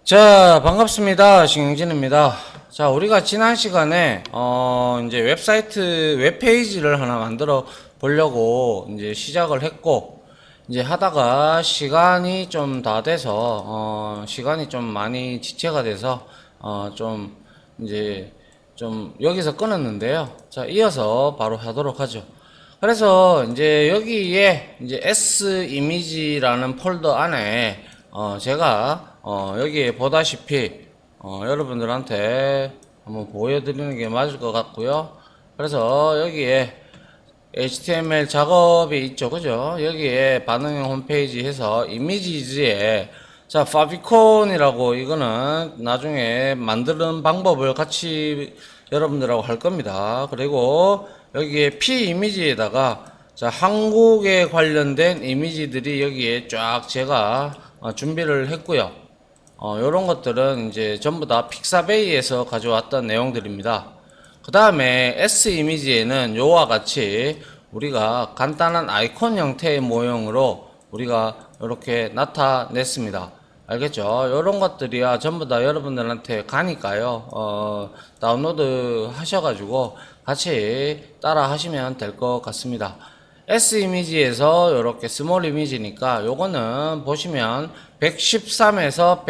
자, 반갑습니다. 신경진입니다. 자, 우리가 지난 시간에, 이제 웹사이트, 웹페이지를 하나 만들어 보려고 이제 시작을 했고, 이제 하다가 시간이 좀 다 돼서, 시간이 좀 많이 지체가 돼서, 좀, 이제, 좀 여기서 끊었는데요. 자, 이어서 바로 하도록 하죠. 그래서 이제 여기에 이제 S 이미지라는 폴더 안에 제가 여기에 보다시피 여러분들한테 한번 보여드리는 게 맞을 것 같고요. 그래서 여기에 HTML 작업이 있죠, 그죠? 여기에 반응형 홈페이지 해서 이미지즈에 자 파비콘이라고 이거는 나중에 만드는 방법을 같이 여러분들하고 할 겁니다. 그리고 여기에 P 이미지에다가 자 한국에 관련된 이미지들이 여기에 쫙 제가 준비를 했고요. 요런 것들은 이제 전부 다 픽사베이에서 가져왔던 내용들입니다. 그 다음에 S 이미지에는 요와 같이 우리가 간단한 아이콘 형태의 모형으로 우리가 이렇게 나타냈습니다. 알겠죠? 요런 것들이야 전부 다 여러분들한테 가니까요. 다운로드 하셔가지고 같이 따라 하시면 될 것 같습니다. S 이미지에서 이렇게 스몰 이미지니까 요거는 보시면 113에서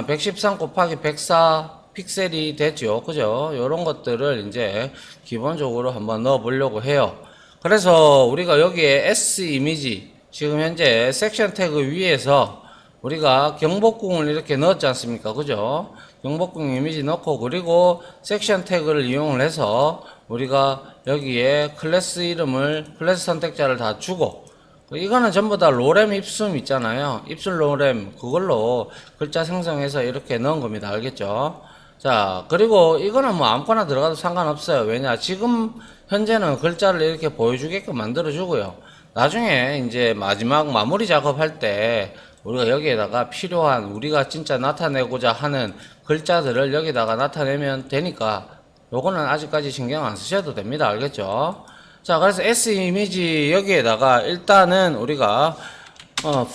113 곱하기 104 픽셀이 되죠. 그죠? 요런 것들을 이제 기본적으로 한번 넣어 보려고 해요. 그래서 우리가 여기에 S 이미지 지금 현재 섹션 태그 위에서 우리가 경복궁을 이렇게 넣었지 않습니까? 그죠? 경복궁 이미지 넣고 그리고 섹션 태그를 이용을 해서 우리가 여기에 클래스 이름을 클래스 선택자를 다 주고 이거는 전부 다 로렘 입숨 있잖아요. 입술 로렘 그걸로 글자 생성해서 이렇게 넣은 겁니다. 알겠죠? 자, 그리고 이거는 뭐 아무거나 들어가도 상관없어요. 왜냐? 지금 현재는 글자를 이렇게 보여주게끔 만들어 주고요. 나중에 이제 마지막 마무리 작업할 때 우리가 여기에다가 필요한 우리가 진짜 나타내고자 하는 글자들을 여기다가 나타내면 되니까 요거는 아직까지 신경 안 쓰셔도 됩니다. 알겠죠? 자, 그래서 S 이미지 여기에다가 일단은 우리가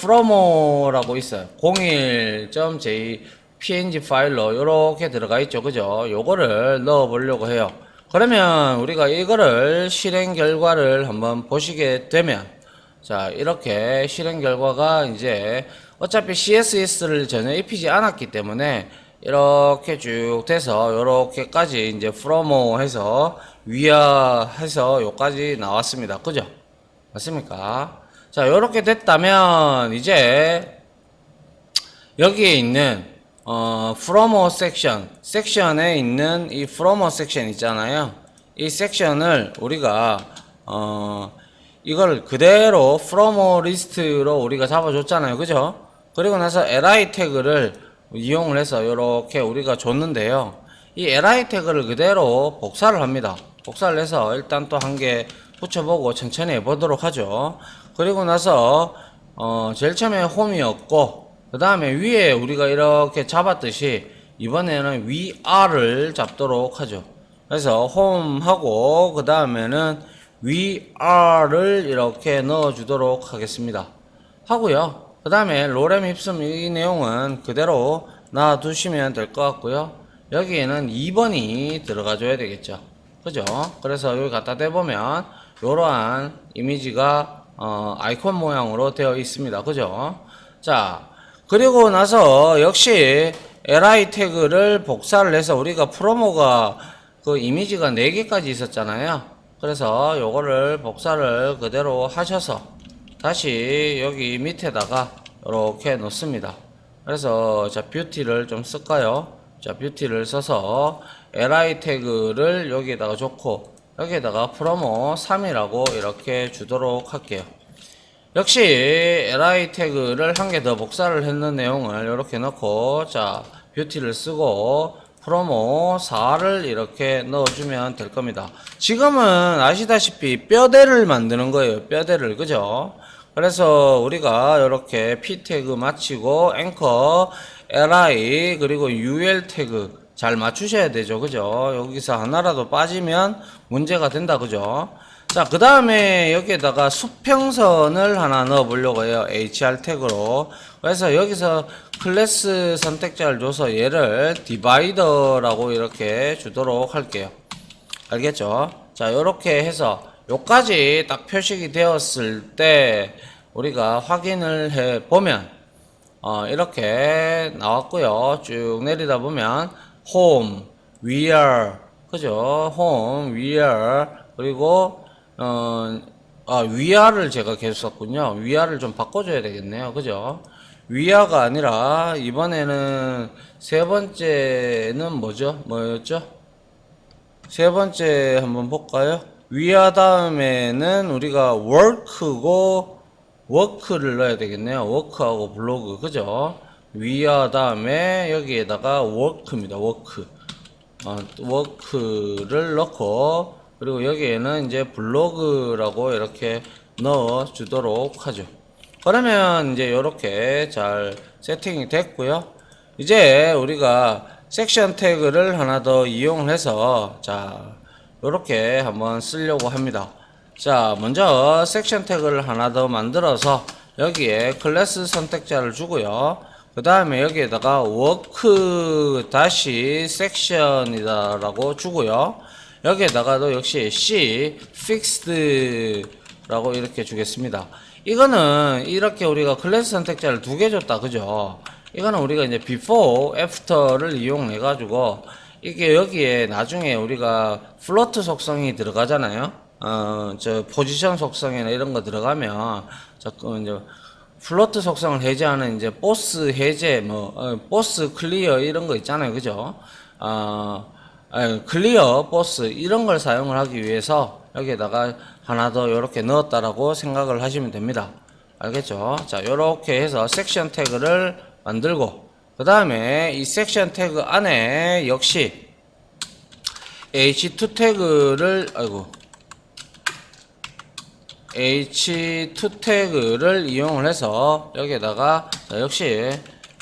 프로모라고 있어요. 01.jpng 파일로 요렇게 들어가 있죠. 그죠? 요거를 넣어 보려고 해요. 그러면 우리가 이거를 실행 결과를 한번 보시게 되면 자, 이렇게 실행 결과가 이제 어차피 CSS를 전혀 입히지 않았기 때문에 이렇게 쭉 돼서 요렇게까지 이제 프로모 해서 위아 해서 요까지 나왔습니다. 그죠? 맞습니까? 자, 요렇게 됐다면 이제 여기에 있는 프로모 섹션에 있는 이 프로모 섹션 있잖아요. 이 섹션을 우리가 이걸 그대로 프로모 리스트로 우리가 잡아줬잖아요. 그죠? 그리고 나서 li 태그를 이용을 해서 이렇게 우리가 줬는데요. 이 li 태그를 그대로 복사를 합니다. 복사를 해서 일단 또 한 개 붙여보고 천천히 해보도록 하죠. 그리고 나서 제일 처음에 홈이었고 그 다음에 위에 우리가 이렇게 잡았듯이 이번에는 위아를 잡도록 하죠. 그래서 홈하고 그 다음에는 위아를 이렇게 넣어 주도록 하겠습니다. 하고요. 그 다음에 로렘 입숨 이 내용은 그대로 놔두시면 될 것 같고요. 여기에는 2번이 들어가 줘야 되겠죠. 그죠? 그래서 여기 갖다 대보면 이러한 이미지가 아이콘 모양으로 되어 있습니다. 그죠? 자, 그리고 나서 역시 li 태그를 복사를 해서 우리가 프로모가 그 이미지가 4개까지 있었잖아요. 그래서 요거를 복사를 그대로 하셔서 다시 여기 밑에다가 이렇게 놓습니다. 그래서 자 뷰티를 좀 쓸까요? 자 뷰티를 써서 li 태그를 여기에다가 좋고 여기에다가 프로모 3이라고 이렇게 주도록 할게요. 역시 li 태그를 한 개 더 복사를 했는 내용을 이렇게 넣고 자 뷰티를 쓰고 프로모 4를 이렇게 넣어주면 될 겁니다. 지금은 아시다시피 뼈대를 만드는 거예요. 뼈대를. 그죠? 그래서 우리가 이렇게 p 태그 마치고 앵커 li 그리고 ul 태그 잘 맞추셔야 되죠. 그죠? 여기서 하나라도 빠지면 문제가 된다. 그죠? 자, 그 다음에 여기에다가 수평선을 하나 넣어 보려고 해요. HR 태그로. 그래서 여기서 클래스 선택자를 줘서 얘를 디바이더라고 이렇게 주도록 할게요. 알겠죠? 자, 요렇게 해서 요까지 딱 표식이 되었을 때 우리가 확인을 해 보면 이렇게 나왔고요. 쭉 내리다 보면 home, where, 그죠? home, where, 그리고 위아를 제가 계속 썼군요. 위아를 좀 바꿔줘야 되겠네요. 그죠? 위아가 아니라 이번에는 세 번째는 뭐였죠? 세 번째 한번 볼까요? 위아 다음에는 우리가 work고 워크를 넣어야 되겠네요. 워크하고 블로그, 그죠? 위아 다음에 여기에다가 워크입니다. 워크. 워크를 넣고, 그리고 여기에는 이제 블로그라고 이렇게 넣어 주도록 하죠. 그러면 이제 이렇게 잘 세팅이 됐고요. 이제 우리가 섹션 태그를 하나 더 이용해서 자, 이렇게 한번 쓰려고 합니다. 자, 먼저 섹션 태그를 하나 더 만들어서 여기에 클래스 선택자를 주고요. 그 다음에 여기에다가 워크 다시 섹션이다 라고 주고요. 여기에다가도 역시 C fixed 라고 이렇게 주겠습니다. 이거는 이렇게 우리가 클래스 선택자를 두 개 줬다, 그죠? 이거는 우리가 이제 before, after를 이용해 가지고 이게 여기에 나중에 우리가 플로트 속성이 들어가잖아요. 저 포지션 속성이나 이런 거 들어가면 자꾸 이제 플로트 속성을 해제하는 이제 보스 해제, 보스 클리어 이런 거 있잖아요, 그죠? 클리어 보스 이런 걸 사용을 하기 위해서 여기에다가 하나 더 이렇게 넣었다라고 생각을 하시면 됩니다. 알겠죠? 자, 요렇게 해서 섹션 태그를 만들고, 그 다음에 이 섹션 태그 안에 역시 h2 태그를 h2 태그를 이용을 해서 여기에다가 역시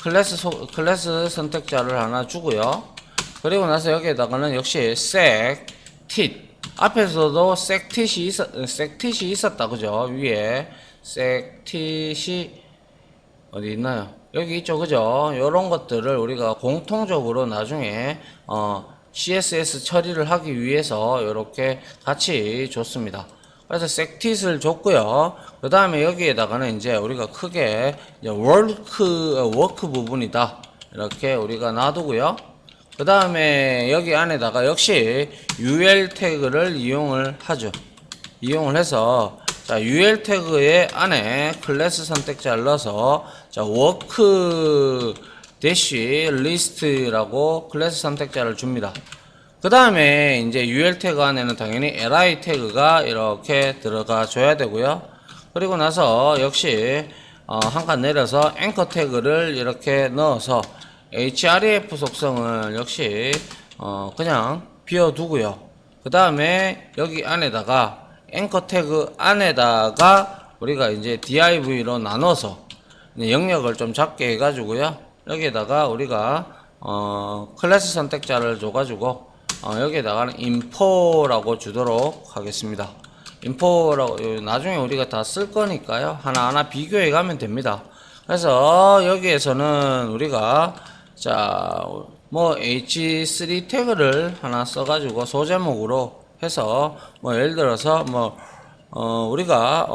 클래스 선택자를 하나 주고요. 그리고 나서 여기에다가는 역시 sec tit, 앞에서도 sec tit이 있었다, 그죠? 위에 sec tit이 어디 있나요? 여기 있죠, 그죠? 요런 것들을 우리가 공통적으로 나중에 CSS 처리를 하기 위해서 이렇게 같이 줬습니다. 그래서 sectit을 줬고요. 그 다음에 여기에다가는 이제 우리가 크게 이제 work 부분이다 이렇게 우리가 놔두고요. 그 다음에 여기 안에다가 역시 ul 태그를 이용을 하죠. 이용을 해서 자, ul 태그의 안에 클래스 선택자를 넣어서 자, work 대시 list라고 클래스 선택자를 줍니다. 그 다음에 이제 ul 태그 안에는 당연히 li 태그가 이렇게 들어가 줘야 되고요. 그리고 나서 역시 한 칸 내려서 앵커 태그를 이렇게 넣어서 href 속성을 역시 그냥 비워두고요. 그 다음에 여기 안에다가 앵커 태그 안에다가 우리가 이제 div로 나눠서 영역을 좀 작게 해가지고요. 여기에다가 우리가 클래스 선택자를 줘가지고 여기에다가는 info라고 주도록 하겠습니다. info라고 나중에 우리가 다 쓸 거니까요. 하나하나 비교해 가면 됩니다. 그래서 여기에서는 우리가 자, h3 태그를 하나 써가지고 소제목으로 해서 예를 들어서 우리가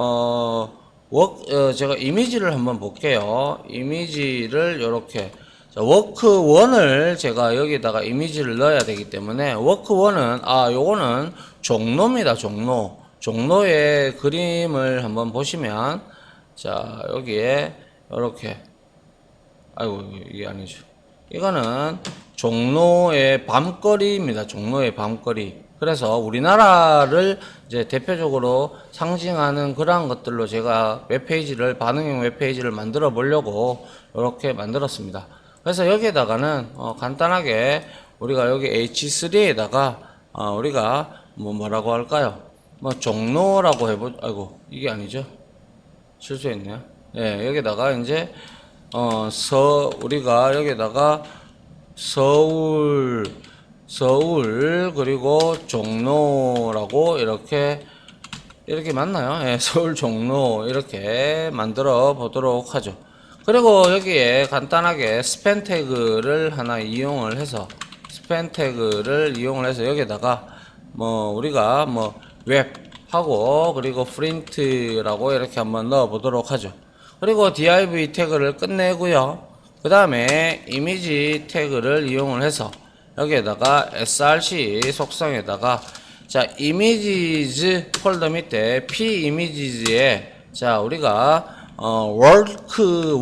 제가 이미지를 한번 볼게요. 이미지를 요렇게 워크 1을 제가 여기다가 이미지를 넣어야 되기 때문에 워크 1은 요거는 종로입니다. 종로의 그림을 한번 보시면 자, 여기에 요렇게 이게 아니죠. 이거는 종로의 밤거리입니다. 종로의 밤거리. 그래서 우리나라를 이제 대표적으로 상징하는 그러한 것들로 제가 웹페이지를, 반응형 웹페이지를 만들어 보려고 이렇게 만들었습니다. 그래서 여기에다가는 간단하게 우리가 여기 H3에다가 우리가 뭐라고 할까요? 종로라고 이게 아니죠? 실수했네요. 예, 여기다가 이제 우리가 여기다가 서울 그리고 종로라고 이렇게 이렇게 맞나요? 예, 서울 종로 이렇게 만들어 보도록 하죠. 그리고 여기에 간단하게 스팬 태그를 하나 이용을 해서 여기다가 뭐 우리가 뭐 웹하고 그리고 프린트라고 이렇게 한번 넣어 보도록 하죠. 그리고 div 태그를 끝내고요. 그 다음에 이미지 태그를 이용을 해서 여기에다가 src 속성에다가 자 이미지즈 폴더 밑에 p 이미지즈에 자 우리가 워크1을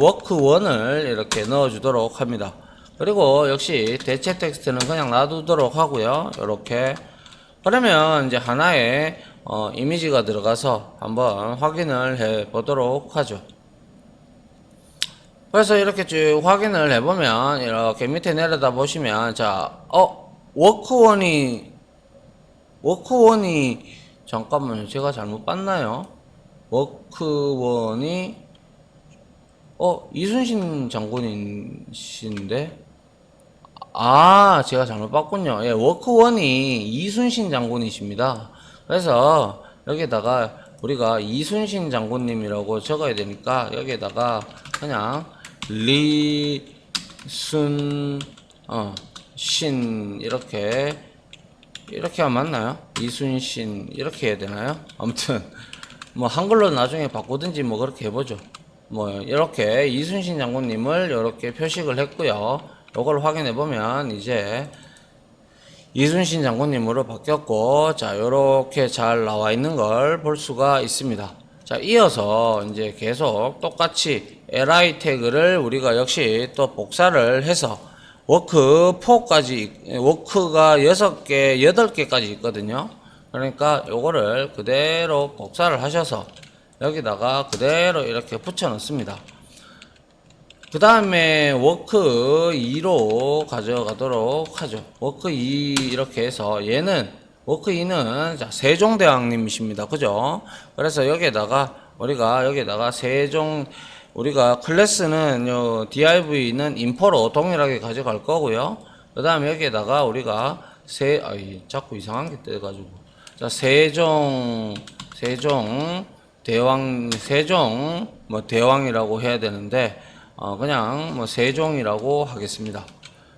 이렇게 넣어 주도록 합니다. 그리고 역시 대체 텍스트는 그냥 놔두도록 하고요. 이렇게 그러면 이제 하나의 이미지가 들어가서 한번 확인을 해 보도록 하죠. 그래서 이렇게 쭉 확인을 해보면 이렇게 밑에 내려다 보시면 자 워크원이 잠깐만요, 제가 잘못 봤나요? 워크원이 이순신 장군이신데 제가 잘못 봤군요. 예, 워크원이 이순신 장군이십니다. 그래서 여기다가 우리가 이순신 장군님이라고 적어야 되니까 여기에다가 그냥 리순신 이렇게 하면 맞나요? 이순신 이렇게 해야 되나요? 아무튼 뭐 한글로 나중에 바꾸든지 뭐 그렇게 해보죠. 뭐 이렇게 이순신 장군님을 이렇게 표식을 했고요. 요걸 확인해 보면 이제 이순신 장군님으로 바뀌었고, 자 요렇게 잘 나와 있는 걸 볼 수가 있습니다. 자 이어서 이제 계속 똑같이 li 태그를 우리가 역시 또 복사를 해서 워크4까지 워크가 6개 8개까지 있거든요. 그러니까 요거를 그대로 복사를 하셔서 여기다가 그대로 이렇게 붙여 넣습니다. 그 다음에 워크 2로 가져가도록 하죠. 워크 2 이렇게 해서 얘는 워크 2는 자 세종대왕님이십니다. 그죠? 그래서 여기에다가 우리가 우리가 클래스는 요 div는 인포로 동일하게 가져갈 거고요. 그 다음에 여기에다가 우리가 자꾸 이상한 게 떠가지고 자 세종 대왕이라고 해야 되는데 그냥 뭐 세종이라고 하겠습니다.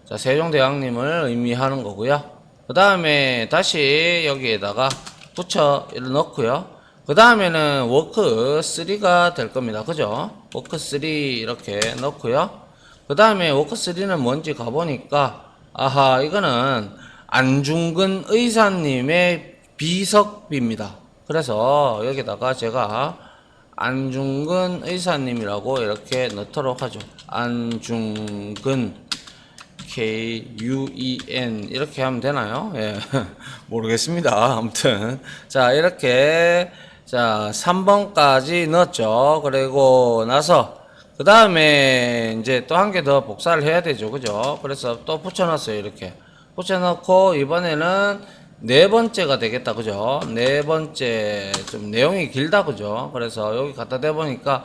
자 세종대왕님을 의미하는 거고요. 그 다음에 다시 여기에다가 붙여 넣고요. 그 다음에는 워크 3가 될 겁니다. 그죠? 워크 3 이렇게 넣고요. 그 다음에 워크 3는 뭔지 가보니까 이거는 안중근 의사님의 비석비입니다. 그래서 여기다가 제가 안중근 의사님이라고 이렇게 넣도록 하죠. 안중근 KUEN 이렇게 하면 되나요? 예. 모르겠습니다. 아무튼 자 이렇게 자 3번까지 넣었죠. 그리고 나서 그 다음에 이제 또 한 개 더 복사를 해야 되죠. 그죠? 그래서 또 붙여놨어요. 이렇게 붙여놓고 이번에는 네 번째가 되겠다. 그죠? 네 번째 좀 내용이 길다. 그죠? 그래서 여기 갖다 대보니까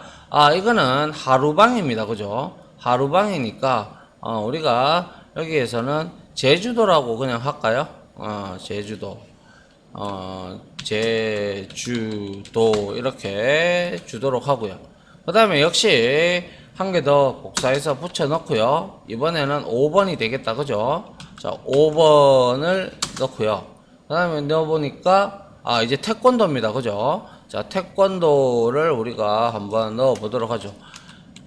이거는 하루방입니다. 그죠? 하루방이니까 우리가 여기에서는 제주도라고 그냥 할까요? 제주도 이렇게 주도록 하고요. 그 다음에 역시 한 개 더 복사해서 붙여 넣고요. 이번에는 5번이 되겠다. 그죠? 자 5번을 넣고요. 그 다음에 넣어보니까 이제 태권도입니다. 그죠? 자 태권도를 우리가 한번 넣어 보도록 하죠.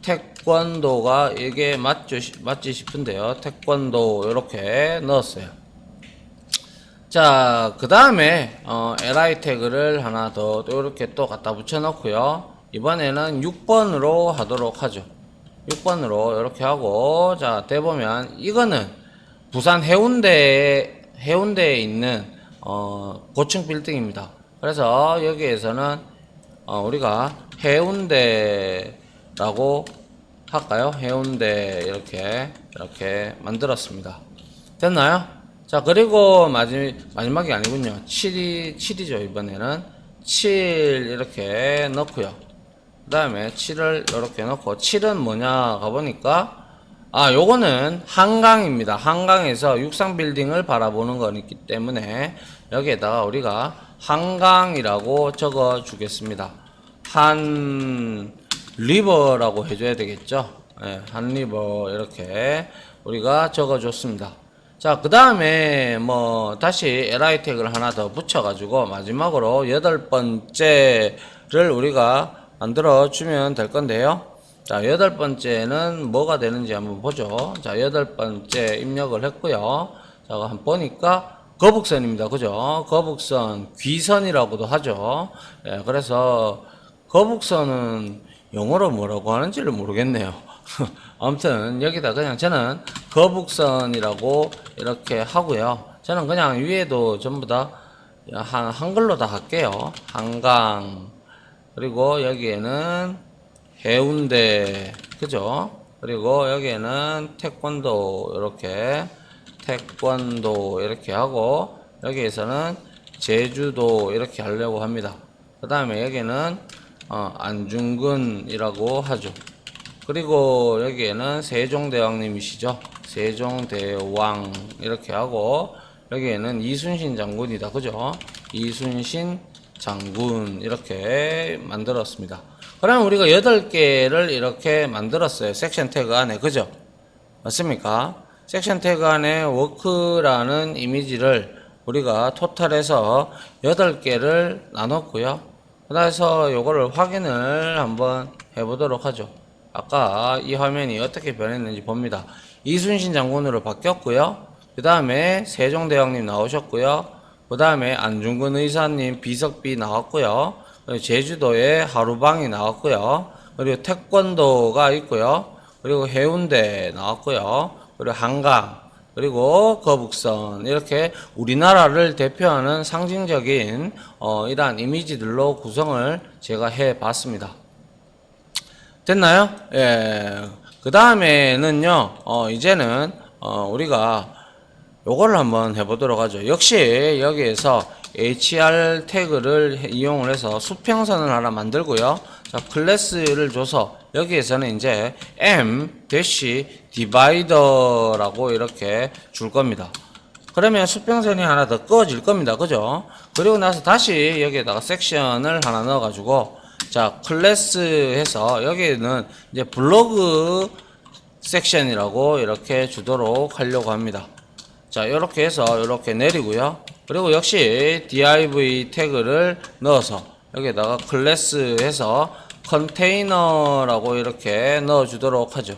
태권도가 이게 맞지 싶은데요. 태권도 이렇게 넣었어요. 자 그 다음에 li 태그를 하나 더 이렇게 또 갖다 붙여 넣고요. 이번에는 6번으로 하도록 하죠. 6번으로 이렇게 하고 자 대보면 이거는 부산 해운대에 있는 고층 빌딩입니다. 그래서 여기에서는 우리가 해운대라고 할까요? 해운대 이렇게 만들었습니다. 됐나요? 자 그리고 마지막이 아니군요. 7이죠. 이번에는 7 이렇게 넣고요. 그 다음에 7을 이렇게 넣고 7은 뭐냐 가보니까 요거는 한강입니다. 한강에서 육상 빌딩을 바라보는 거기 때문에 여기에다가 우리가 한강이라고 적어 주겠습니다. 한 리버라고 해줘야 되겠죠. 예, 한 리버 이렇게 우리가 적어 줬습니다. 자, 그 다음에 뭐 다시 li 태그를 하나 더 붙여 가지고 마지막으로 여덟 번째를 우리가 만들어 주면 될 건데요. 자, 여덟 번째는 뭐가 되는지 한번 보죠. 자, 여덟 번째 입력을 했고요. 자, 한번 보니까 거북선입니다. 그죠? 거북선, 귀선이라고도 하죠. 예, 그래서 거북선은 영어로 뭐라고 하는지를 모르겠네요. 아무튼 여기다 그냥 저는 거북선이라고 이렇게 하고요. 저는 그냥 위에도 전부 다 한글로 다 할게요. 한강, 그리고 여기에는 해운대, 그죠? 그리고 여기에는 태권도 이렇게 하고, 여기에서는 제주도 이렇게 하려고 합니다. 그 다음에 여기는 안중근이라고 하죠. 그리고 여기에는 세종대왕님이시죠. 세종대왕 이렇게 하고, 여기에는 이순신 장군이다. 그죠? 이순신 장군 이렇게 만들었습니다. 그러면 우리가 8개를 이렇게 만들었어요. 섹션 태그 안에. 그죠? 맞습니까? 섹션 태그 안에 워크라는 이미지를 우리가 토탈해서 8개를 나눴고요. 그래서 요거를 확인을 한번 해보도록 하죠. 아까 이 화면이 어떻게 변했는지 봅니다. 이순신 장군으로 바뀌었고요. 그 다음에 세종대왕님 나오셨고요. 그 다음에 안중근 의사님 비석비 나왔고요. 그리고 제주도에 하루방이 나왔고요. 그리고 태권도가 있고요. 그리고 해운대 나왔고요. 그리고 한강, 그리고 거북선, 이렇게 우리나라를 대표하는 상징적인 이러한 이미지들로 구성을 제가 해 봤습니다. 됐나요? 예. 그 다음에는요, 이제는 우리가 요거를 한번 해보도록 하죠. 역시 여기에서 HR 태그를 이용을 해서 수평선을 하나 만들고요. 자, 클래스를 줘서 여기에서는 이제 m-divider라고 이렇게 줄 겁니다. 그러면 수평선이 하나 더 꺼질 겁니다. 그죠? 그리고 나서 다시 여기에다가 섹션을 하나 넣어가지고, 자, 클래스 해서 여기는 이제 블로그 섹션이라고 이렇게 주도록 하려고 합니다. 자, 이렇게 해서 이렇게 내리고요. 그리고 역시 div 태그를 넣어서 여기에다가 클래스 해서 컨테이너라고 이렇게 넣어 주도록 하죠.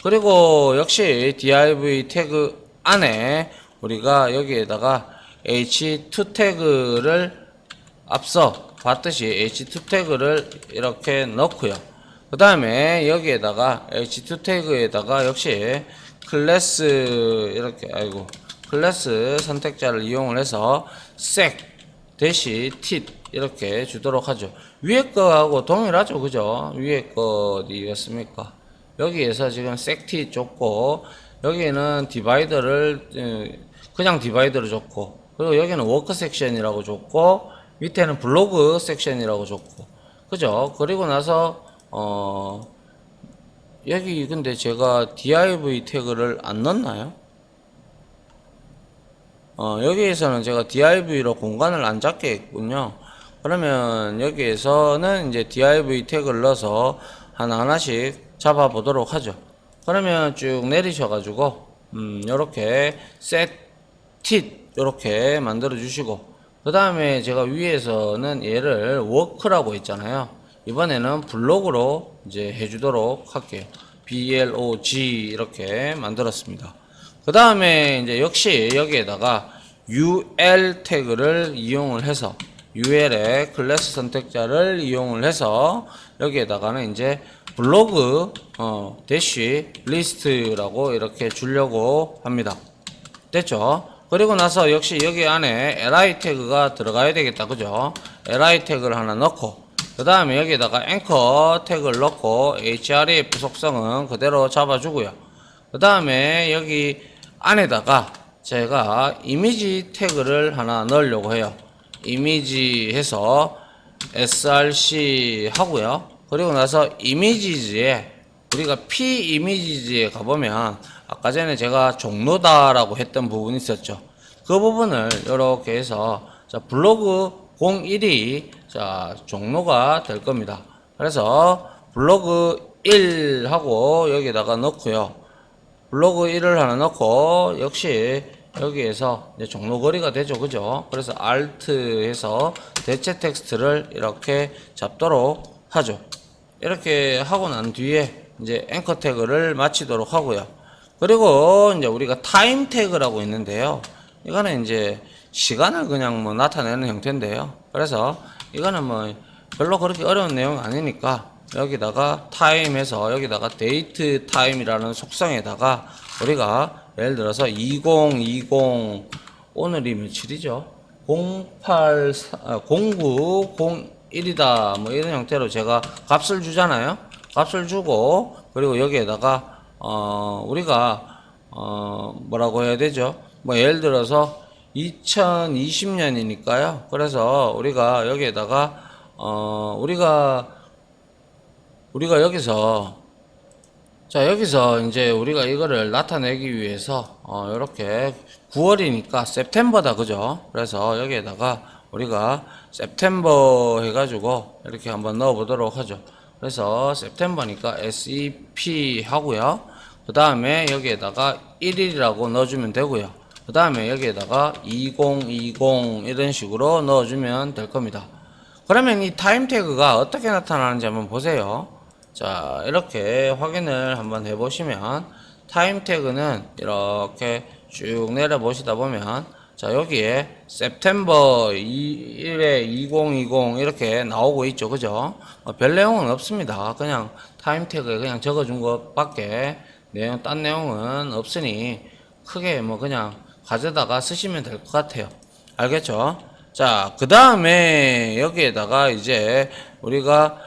그리고 역시 div 태그 안에 우리가 여기에다가 h2 태그를 앞서 봤듯이 h2 태그를 이렇게 넣고요. 그 다음에 여기에다가 h2 태그에다가 역시 클래스 이렇게 클래스 선택자를 이용을 해서 sec -tit 이렇게 주도록 하죠. 위에 거하고 동일하죠. 그죠? 위에 거 어디였습니까? 여기에서 지금 sec-tit 줬고, 여기는 디바이더를 그냥 디바이더를 줬고, 그리고 여기는 워크 섹션이라고 줬고, 밑에는 블로그 섹션이라고 줬고, 그죠? 그리고 나서 여기 근데 제가 div 태그를 안 넣었나요? 여기에서는 제가 div로 공간을 안 잡게 했군요. 그러면 여기에서는 이제 div 태그를 넣어서 하나하나씩 잡아 보도록 하죠. 그러면 쭉 내리셔가지고 요렇게 set tit 요렇게 만들어 주시고, 그 다음에 제가 위에서는 얘를 work라고 했잖아요. 이번에는 블록으로 이제 해주도록 할게요. blog 이렇게 만들었습니다. 그 다음에 이제 역시 여기에다가 ul 태그를 이용을 해서 ul의 클래스 선택자를 이용을 해서 여기에다가는 이제 블로그 대쉬 리스트라고 이렇게 주려고 합니다. 됐죠? 그리고 나서 역시 여기 안에 li 태그가 들어가야 되겠다. 그죠? li 태그를 하나 넣고, 그 다음에 여기에다가 앵커 태그를 넣고 href 속성은 그대로 잡아주고요. 그 다음에 여기 안에다가 제가 이미지 태그를 하나 넣으려고 해요. 이미지 해서 src 하고요. 그리고 나서 이미지즈에 우리가 p 이미지즈에 가보면 아까 전에 제가 종로다라고 했던 부분이 있었죠. 그 부분을 이렇게 해서 자, 블로그 01이 자 종로가 될 겁니다. 그래서 블로그 1 하고 여기다가 넣고요. 블로그 1을 하나 넣고 역시 여기에서 이제 종로거리가 되죠. 그죠? 그래서 Alt 해서 대체 텍스트를 이렇게 잡도록 하죠. 이렇게 하고 난 뒤에 이제 앵커 태그를 마치도록 하고요. 그리고 이제 우리가 타임 태그라고 있는데요. 이거는 이제 시간을 그냥 뭐 나타내는 형태인데요. 그래서 이거는 뭐 별로 그렇게 어려운 내용 아니니까 여기다가 타임 해서 여기다가 데이트 타임이라는 속성에다가 우리가 예를 들어서 2020 오늘이 며칠이죠? 0901이다 뭐 이런 형태로 제가 값을 주잖아요. 값을 주고 그리고 여기에다가 우리가 뭐라고 해야 되죠? 뭐 예를 들어서 2020년이니까요. 그래서 우리가 여기에다가 우리가 여기서 자 여기서 이제 우리가 이거를 나타내기 위해서 이렇게 9월이니까 september다 그죠? 그래서 여기에다가 우리가 september 해가지고 이렇게 한번 넣어 보도록 하죠. 그래서 september니까 SEP 하고요. 그 다음에 여기에다가 1일이라고 넣어주면 되고요. 그 다음에 여기에다가 2020 이런 식으로 넣어주면 될 겁니다. 그러면 이 타임 태그가 어떻게 나타나는지 한번 보세요. 자 이렇게 확인을 한번 해보시면 타임 태그는 이렇게 쭉 내려 보시다 보면 자 여기에 September 1에 2020 이렇게 나오고 있죠. 그죠? 별 내용은 없습니다. 그냥 타임 태그에 그냥 적어준 것밖에 딴 내용은 없으니 크게 뭐 그냥 가져다가 쓰시면 될 것 같아요. 알겠죠? 자, 그 다음에 여기에다가 이제 우리가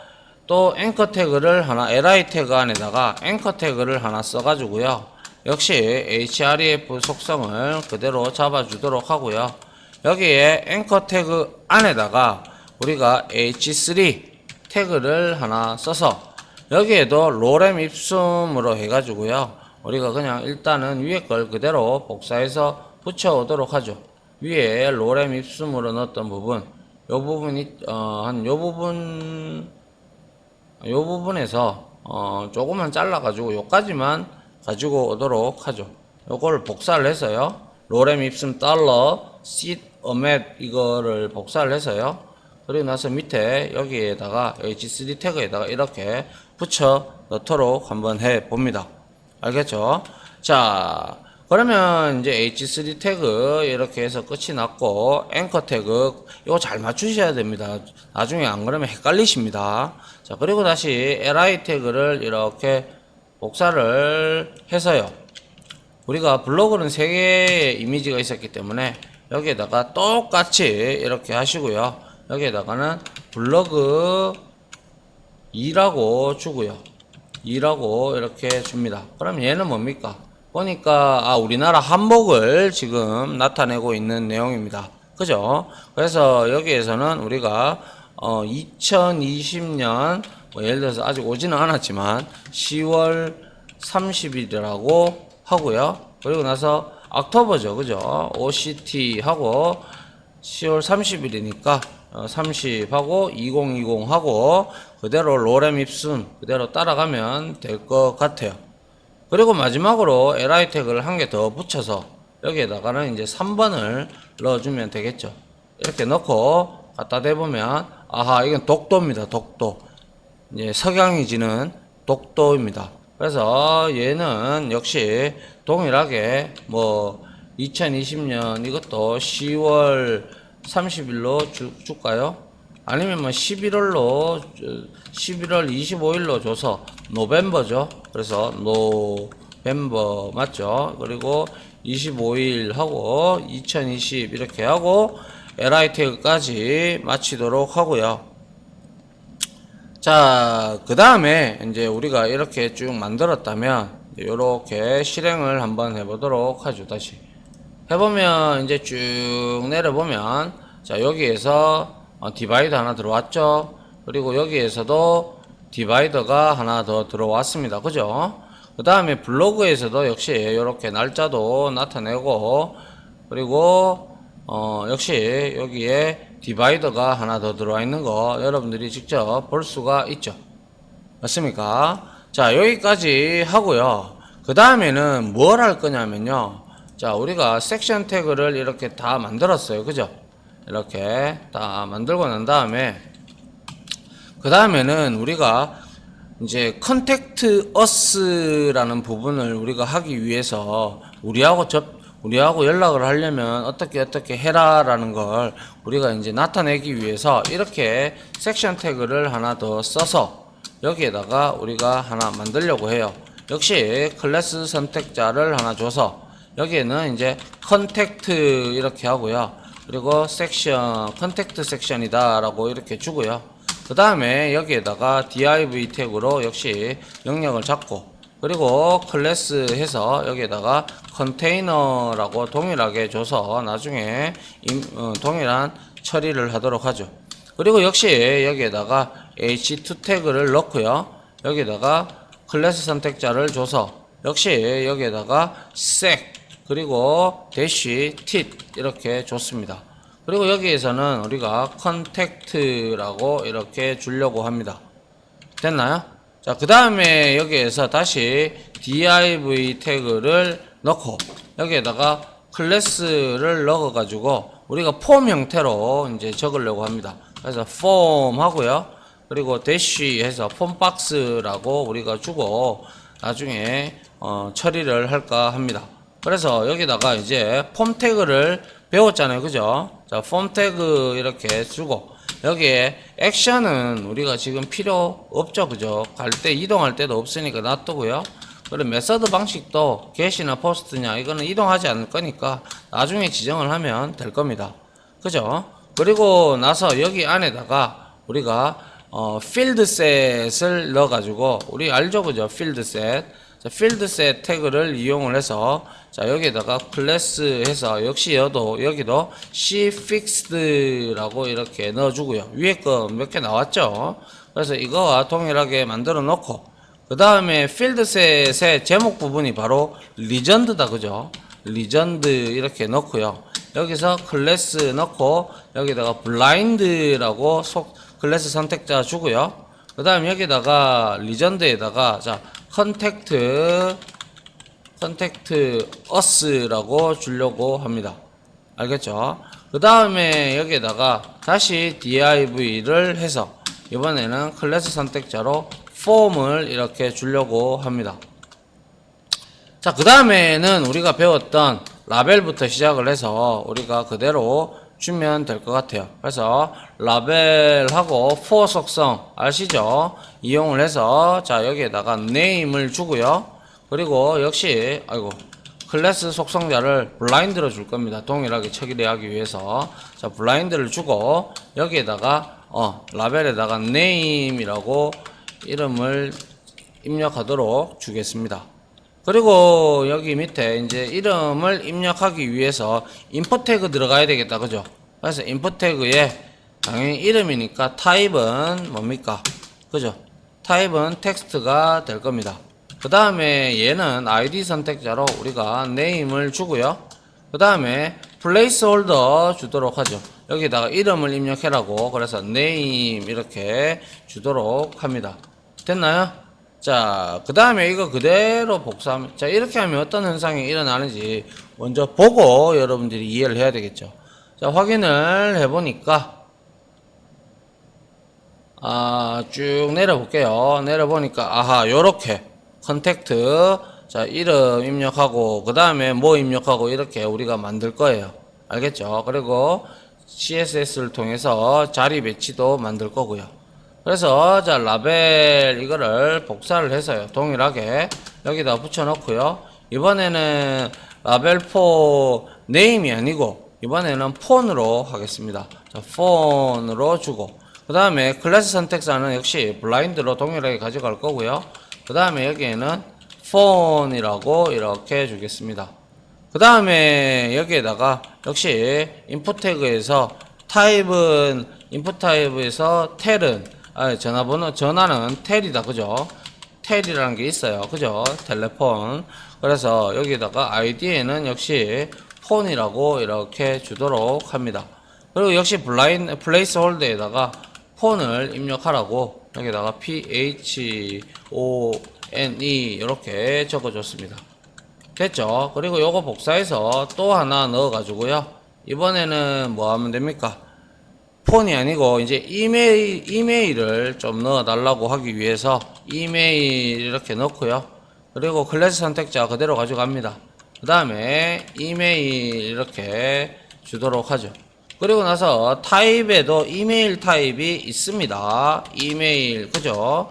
또 앵커 태그를 하나, li 태그 안에다가 앵커 태그를 하나 써가지고요. 역시 href 속성을 그대로 잡아주도록 하고요. 여기에 앵커 태그 안에다가 우리가 h3 태그를 하나 써서 여기에도 로렘 입숨으로 해가지고요. 우리가 그냥 일단은 위에 걸 그대로 복사해서 붙여오도록 하죠. 위에 로렘 입숨으로 넣었던 부분, 요 부분이 요 부분에서 조금만 잘라가지고 요까지만 가지고 오도록 하죠. 요거를 복사를 해서요. 로렘 입숨 달러 seed omet 이거를 복사를 해서요. 그리고 나서 밑에 여기에다가 h3 태그에다가 이렇게 붙여 넣도록 한번 해 봅니다. 알겠죠? 자, 그러면 이제 h3 태그 이렇게 해서 끝이 났고 앵커 태그 이거 잘 맞추셔야 됩니다. 나중에 안 그러면 헷갈리십니다. 자, 그리고 다시 li 태그를 이렇게 복사를 해서요. 우리가 블로그는 3개의 이미지가 있었기 때문에 여기에다가 똑같이 이렇게 하시고요. 여기에다가는 블로그 2라고 주고요. 2라고 이렇게 줍니다. 그럼 얘는 뭡니까? 보니까 우리나라 한복을 지금 나타내고 있는 내용입니다. 그죠? 그래서 여기에서는 우리가 2020년 뭐 예를 들어서 아직 오지는 않았지만 10월 30일이라고 하고요. 그리고 나서 옥토버죠. 그죠? OCT 하고 10월 30일이니까 30하고 2020 하고 그대로 로렘 입순 그대로 따라가면 될 것 같아요. 그리고 마지막으로 li 태그를 한 개 더 붙여서 여기에다가는 이제 3번을 넣어주면 되겠죠. 이렇게 넣고 갖다 대보면 아하 이건 독도입니다. 독도. 이제 석양이 지는 독도입니다. 그래서 얘는 역시 동일하게 뭐 2020년 이것도 10월 30일로 줄까요? 아니면 뭐 11월 25일로 줘서 노벤버죠. 그래서 노벤버 맞죠? 그리고 25일 하고 2020 이렇게 하고 li 태그까지 마치도록 하고요. 자, 그 다음에 이제 우리가 이렇게 쭉 만들었다면 이렇게 실행을 한번 해보도록 하죠. 다시 해보면 이제 쭉 내려보면 자 여기에서 디바이더 하나 들어왔죠. 그리고 여기에서도 디바이더가 하나 더 들어왔습니다. 그죠? 그 다음에 블로그에서도 역시 이렇게 날짜도 나타내고 그리고 역시 여기에 디바이더가 하나 더 들어와 있는 거 여러분들이 직접 볼 수가 있죠. 맞습니까? 자, 여기까지 하고요. 그 다음에는 뭘 할 거냐면요. 자, 우리가 섹션 태그를 이렇게 다 만들었어요. 그죠? 이렇게 다 만들고 난 다음에 그 다음에는 우리가 이제 컨택트 어스라는 부분을 우리가 하기 위해서 우리하고 연락을 하려면 어떻게 해라라는 걸 우리가 이제 나타내기 위해서 이렇게 섹션 태그를 하나 더 써서 여기에다가 우리가 하나 만들려고 해요. 역시 클래스 선택자를 하나 줘서 여기에는 이제 컨택트 이렇게 하고요. 그리고 섹션 컨택트 섹션이다 라고 이렇게 주고요. 그 다음에 여기에다가 div 태그로 역시 영역을 잡고 그리고 클래스 해서 여기에다가 컨테이너라고 동일하게 줘서 나중에 동일한 처리를 하도록 하죠. 그리고 역시 여기에다가 h2 태그를 넣고요. 여기에다가 클래스 선택자를 줘서 역시 여기에다가 sec 그리고 dash tit 이렇게 줬습니다. 그리고 여기에서는 우리가 컨택트라고 이렇게 주려고 합니다. 됐나요? 자, 그 다음에 여기에서 다시 div 태그를 넣고 여기에다가 클래스를 넣어 가지고 우리가 폼 형태로 이제 적으려고 합니다. 그래서 폼 하고요. 그리고 dash 해서 폼박스라고 우리가 주고 나중에 처리를 할까 합니다. 그래서 여기다가 이제 폼 태그를 배웠잖아요. 그죠? 자, 폼 태그 이렇게 주고 여기에 액션은 우리가 지금 필요 없죠. 그죠? 갈 때 이동할 때도 없으니까 놔두고요. 그리고 메서드 방식도 get이나 post냐 이거는 이동하지 않을 거니까 나중에 지정을 하면 될 겁니다. 그죠? 그리고 나서 여기 안에다가 우리가 field set을 넣어 가지고 우리 알죠? 그죠? field set. 자, field set 태그를 이용을 해서 자, 여기에다가 클래스 해서 역시 여기도 cfixed라고 이렇게 넣어주고요. 위에 거 몇 개 나왔죠? 그래서 이거와 동일하게 만들어 놓고 그 다음에 field set의 제목 부분이 바로 legend다. 그죠? legend 이렇게 넣고요. 여기서 클래스 넣고 여기다가 blind라고 클래스 선택자 주고요. 그 다음 여기다가 legend에다가 자 컨택트 us라고 주려고 합니다. 알겠죠? 그 다음에 여기에다가 다시 div를 해서 이번에는 클래스 선택자로 form을 이렇게 주려고 합니다. 자, 그 다음에는 우리가 배웠던 라벨부터 시작을 해서 우리가 그대로 주면 될 것 같아요. 그래서 라벨하고 for 속성 아시죠? 이용을 해서 자 여기에다가 name을 주고요. 그리고 역시 클래스 속성자를 블라인드로 줄 겁니다. 동일하게 처리하기 위해서 자 블라인드를 주고 여기에다가 라벨에다가 name이라고 이름을 입력하도록 주겠습니다. 그리고 여기 밑에 이제 이름을 입력하기 위해서 인풋 태그 들어가야 되겠다. 그죠? 그래서 인풋 태그에 당연히 이름이니까 타입은 뭡니까? 그죠? 타입은 텍스트가 될 겁니다. 그 다음에 얘는 id 선택자로 우리가 name을 주고요. 그 다음에 placeholder 주도록 하죠. 여기다가 이름을 입력해라고 그래서 name 이렇게 주도록 합니다. 됐나요? 자, 그 다음에 이거 그대로 복사하면, 자, 이렇게 하면 어떤 현상이 일어나는지 먼저 보고 여러분들이 이해를 해야 되겠죠. 자, 확인을 해보니까, 쭉 내려볼게요. 내려보니까, 아하, 요렇게, 컨택트, 자, 이름 입력하고, 그 다음에 뭐 입력하고, 이렇게 우리가 만들 거예요. 알겠죠? 그리고 CSS를 통해서 자리 배치도 만들 거고요. 그래서 자 라벨 이거를 복사를 해서요 동일하게 여기다 붙여 놓고요. 이번에는 라벨 포 네임이 아니고 이번에는 폰으로 하겠습니다. 자 폰으로 주고 그 다음에 클래스 선택사는 역시 블라인드로 동일하게 가져갈 거고요. 그 다음에 여기에는 폰이라고 이렇게 주겠습니다. 그 다음에 여기에다가 역시 인풋 태그에서 타입은 인풋 타입에서 텔은 전화는 텔이다. 그죠? 텔이라는 게 있어요. 그죠? 텔레폰. 그래서 여기다가 아이디에는 역시 폰이라고 이렇게 주도록 합니다. 그리고 역시 플레이스 홀더에다가 폰을 입력하라고 여기다가 PHONE 이렇게 적어줬습니다. 됐죠? 그리고 요거 복사해서 또 하나 넣어가지고요. 이번에는 뭐 하면 됩니까? 폰이 아니고 이제 이메일을 좀 넣어달라고 하기 위해서 이메일 이렇게 넣고요. 그리고 클래스 선택자 그대로 가져갑니다. 그 다음에 이메일 이렇게 주도록 하죠. 그리고 나서 타입에도 이메일 타입이 있습니다. 이메일, 그죠?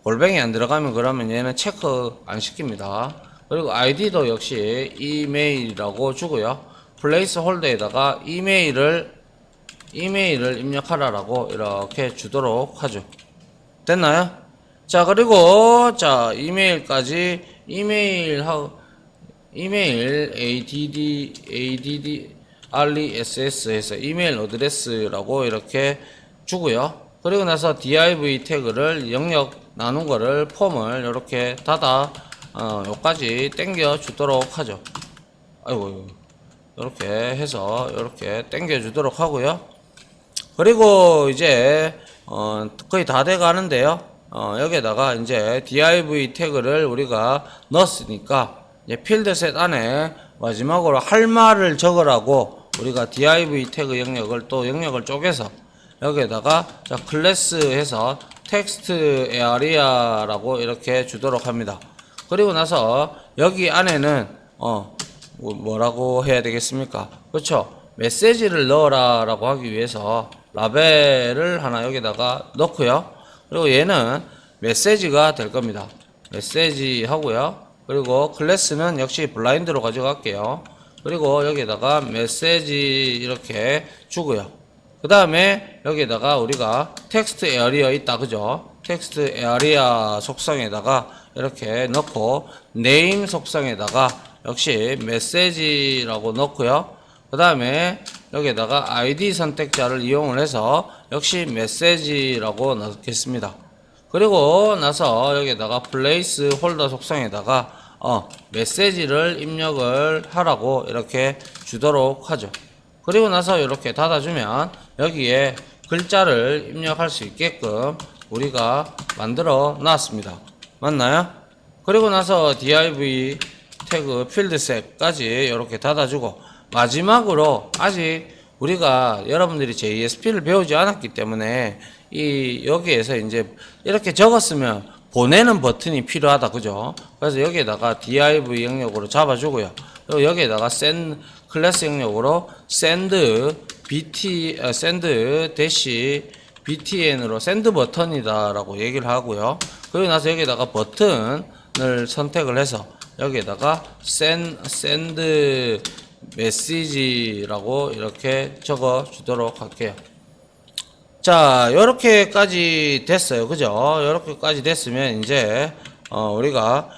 골뱅이 안 들어가면 그러면 얘는 체크 안 시킵니다. 그리고 아이디도 역시 이메일이라고 주고요. 플레이스 홀더에다가 이메일을 입력하라라고 이렇게 주도록 하죠. 됐나요? 자, 그리고 자, 이메일 add RESS 해서 이메일 어드레스라고 이렇게 주고요. 그리고 나서 div 태그를 영역 나눈 거를 폼을 이렇게 닫아 요까지 당겨 주도록 하죠. 아이고, 이렇게 해서 이렇게 당겨 주도록 하고요. 그리고 이제 거의 다 돼 가는데요. 여기에다가 이제 div 태그를 우리가 넣었으니까 이제 필드셋 안에 마지막으로 할 말을 적으라고 우리가 div 태그 영역을 또 영역을 쪼개서 여기에다가 자 클래스 해서 텍스트 에어리아라고 이렇게 주도록 합니다. 그리고 나서 여기 안에는 뭐라고 해야 되겠습니까? 그렇죠? 메시지를 넣어라 라고 하기 위해서 라벨을 하나 여기다가 넣고요. 그리고 얘는 메시지가 될 겁니다. 메시지 하고요. 그리고 클래스는 역시 블라인드로 가져갈게요. 그리고 여기에다가 메시지 이렇게 주고요. 그 다음에 여기에다가 우리가 텍스트 에어리어 있다, 그죠? 텍스트 에어리어 속성에다가 이렇게 넣고 네임 속성에다가 역시 메시지라고 넣고요. 그 다음에 여기에다가 ID 선택자를 이용을 해서 역시 메시지라고 넣겠습니다. 그리고 나서 여기에다가 플레이스 홀더 속성에다가 메시지를 입력을 하라고 이렇게 주도록 하죠. 그리고 나서 이렇게 닫아주면 여기에 글자를 입력할 수 있게끔 우리가 만들어 놨습니다. 맞나요? 그리고 나서 div 태그 필드셋까지 이렇게 닫아주고 마지막으로 아직 우리가 여러분들이 JSP를 배우지 않았기 때문에 여기에서 이제 이렇게 적었으면 보내는 버튼이 필요하다, 그죠? 그래서 여기에다가 div 영역으로 잡아주고요. 그리고 여기에다가 클래스 영역으로 send btn으로 send 버튼이다라고 얘기를 하고요. 그리고 나서 여기에다가 버튼을 선택을 해서 여기에다가 send message라고 이렇게 적어 주도록 할게요. 자, 요렇게까지 됐어요. 그죠? 요렇게까지 됐으면 이제 우리가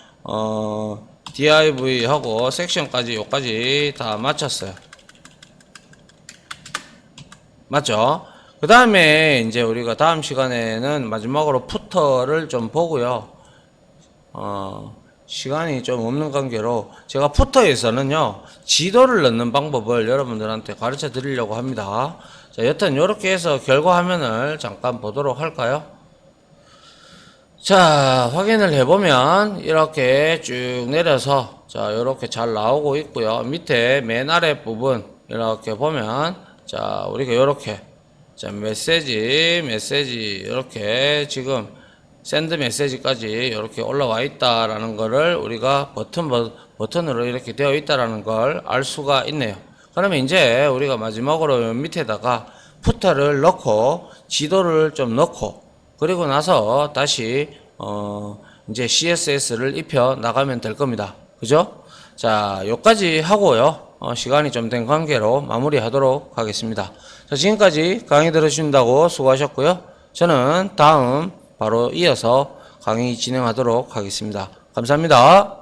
div 하고 섹션까지 요까지 다 마쳤어요. 맞죠? 그 다음에 이제 우리가 다음 시간에는 마지막으로 푸터를 좀 보고요. 시간이 좀 없는 관계로 제가 푸터에서는요 지도를 넣는 방법을 여러분들한테 가르쳐 드리려고 합니다. 자, 여튼 이렇게 해서 결과 화면을 잠깐 보도록 할까요? 자, 확인을 해보면 이렇게 쭉 내려서 자 이렇게 잘 나오고 있고요. 밑에 맨 아래 부분 이렇게 보면 자 우리가 이렇게 자 메시지 이렇게 지금 샌드 메시지까지 이렇게 올라와 있다라는 거를 우리가 버튼으로 이렇게 되어 있다라는 걸 알 수가 있네요. 그러면 이제 우리가 마지막으로 밑에다가 푸터를 넣고 지도를 좀 넣고 그리고 나서 다시 이제 CSS를 입혀 나가면 될 겁니다. 그죠? 자, 요까지 하고요. 시간이 좀 된 관계로 마무리하도록 하겠습니다. 자, 지금까지 강의 들으신다고 수고하셨고요. 저는 다음 바로 이어서 강의 진행하도록 하겠습니다. 감사합니다.